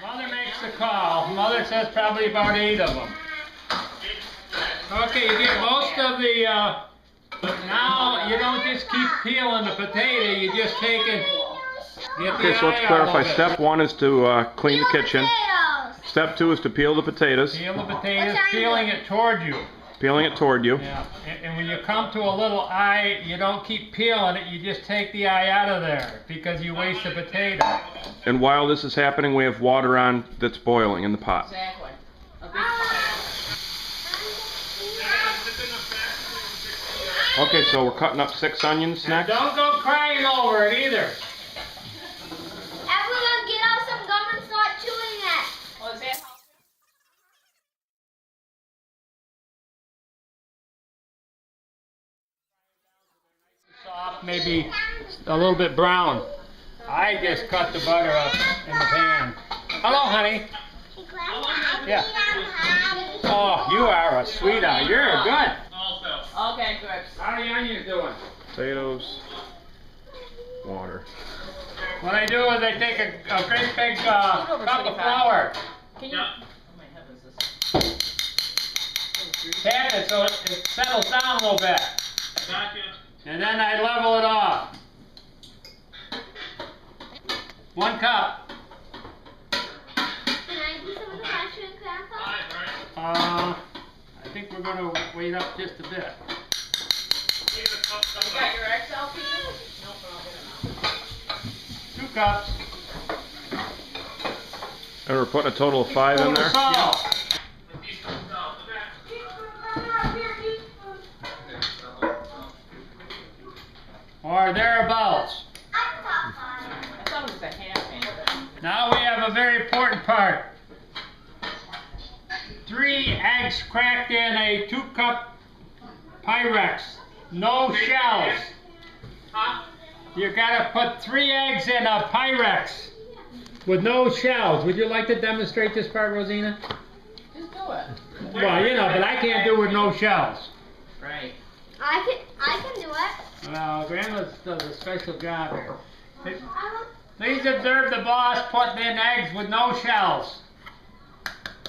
Mother makes the call. Mother says probably about 8 of them. Okay, you get most of the, now you don't just keep peeling the potato, you just take it, get the Okay, so let's clarify. Step 1 is to clean the kitchen. Step 2 is to peel the potatoes. Peel the potatoes, peeling it toward you. Peeling it toward you. Yeah, and when you come to a little eye, you don't keep peeling it, you just take the eye out of there because you waste the potato. And while this is happening, we have water on that's boiling in the pot. Exactly. A big pot. Okay, so we're cutting up 6 onions And next. don't go crying over it either. Everyone get out some gum and start chewing it. Well, is that how? Soft, maybe a little bit brown. I just cut the butter up in the pan. Hello, honey. Yeah. Oh, you are a sweetheart. You're good. Okay, good. How are the onions doing? Potatoes, water. What I do is I take a great big cup of flour, Can you? Oh my heavens, this. tap it so it settles down a little bit. And then I level it off. 1 cup. Can I do some of the mushroom crackle? I think we're going to wait up just a bit. You got your eggs out, Peter? Nope, but 2 cups. And we're putting a total of 5 in there. Salt. Or thereabouts. I thought it was a half inch. Now we have a very important part. 3 eggs cracked in a 2-cup Pyrex. No shells. You gotta put 3 eggs in a Pyrex with no shells. Would you like to demonstrate this part, Rosina? Just do it. Well, you know, but I can't do it with no shells. Right. I can do it. Well, Grandma does a special job here. Please observe the boss putting in eggs with no shells.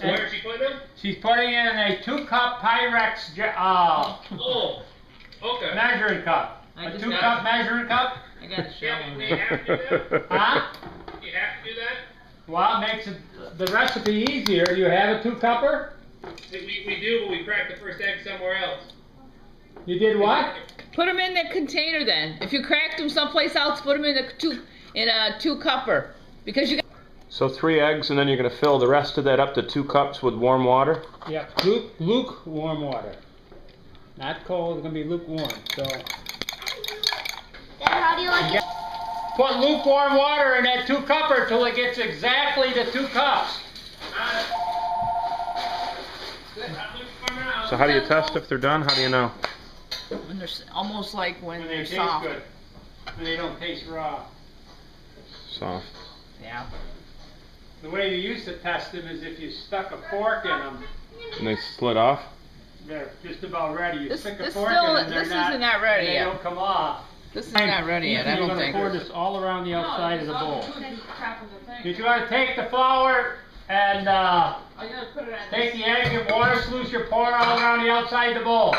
Where is she putting them? She's putting in a 2-cup Pyrex Oh, okay. measuring cup. I A just 2-cup measuring cup? I got the shell in Do you there. have to do that? Huh? You have to do that? Well, it makes the recipe easier. Do you have a 2-cupper? We do, but we cracked the first egg somewhere else. You did what? Put them in the container then. If you cracked them someplace else, put them in a 2-cupper. Because you got So 3 eggs, and then you're going to fill the rest of that up to 2 cups with warm water. Yeah, lukewarm water. Not cold, it's going to be lukewarm. So Then how do you like it? put lukewarm water in that 2-cupper till it gets exactly to 2 cups. So how do you test if they're done? How do you know? when they're almost like when When they they're taste soft. good. When they don't taste raw. Soft. Yeah. The way you used to test them is if you stuck a fork in them, And they split off? they're just about ready. You This- stick a this fork still- in them, this they're not, isn't that ready they yet. don't come off. This is not ready yet, I You're don't going to think. pour this all around the outside of the bowl. thing. You're going to take the flour and I gotta put it on take the egg and water solution, pour it all around the outside of the bowl.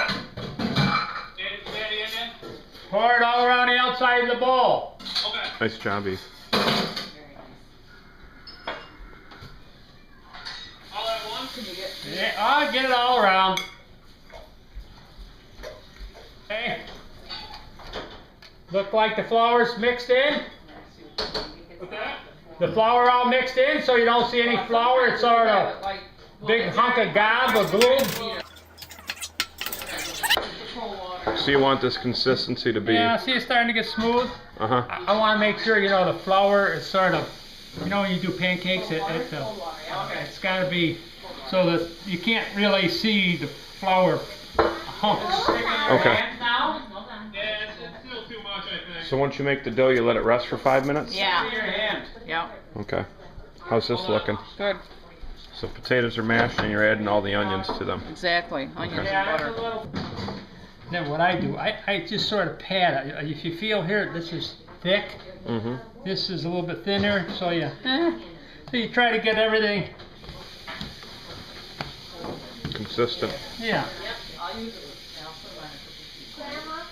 Pour it all around the outside of the bowl. Okay. Nice job, Eve. All at once? Yeah, I'll get it all around. Okay. Look like the flour's mixed in. What's that? The flour all mixed in, so you don't see any flour. It's sort of big hunk of gob or glue. So you want this consistency to be... Yeah, see it's starting to get smooth. Uh-huh. I want to make sure, you know, the flour is sort of, you know, when you do pancakes, it's got to be so that you can't really see the flour humps. Okay. Yeah, it's still too much, I think. So once you make the dough, you let it rest for 5 minutes? Yeah. Your hand. Yeah. Okay. How's this looking? Good. So potatoes are mashed and you're adding all the onions to them. Exactly. Onions and Yeah, that's a butter. little. Then what I do, I just sort of pat it. If you feel here, this is thick. Mm-hmm. This is a little bit thinner, so you So you try to get everything, Consistent. yeah. Yep, I'll use it. Grandma,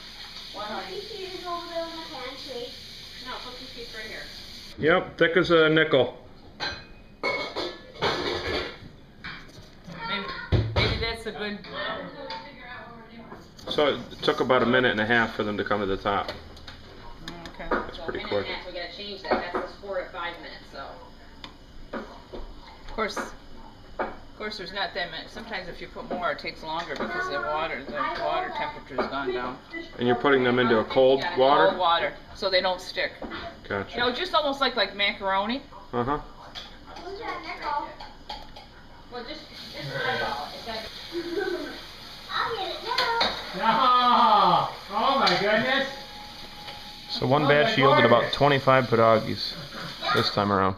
cookie sheet is over there in the pantry. No, cookie sheet's right here. Yep, thick as a nickel. Maybe that's a good. So it took about a minute and a half for them to come to the top. Okay. That's pretty quick. We gotta change that. That's the 4 to 5 minutes. So. Of course, there's not that many. Sometimes if you put more, it takes longer because the water temperature has gone down. And you're putting them into a cold water? Cold water, so they don't stick. Gotcha. You know, just almost like macaroni. Uh-huh. Who's that nickel? Well, just I'll get it now. No! Oh my goodness! So one batch yielded about 25 pierogis this time around.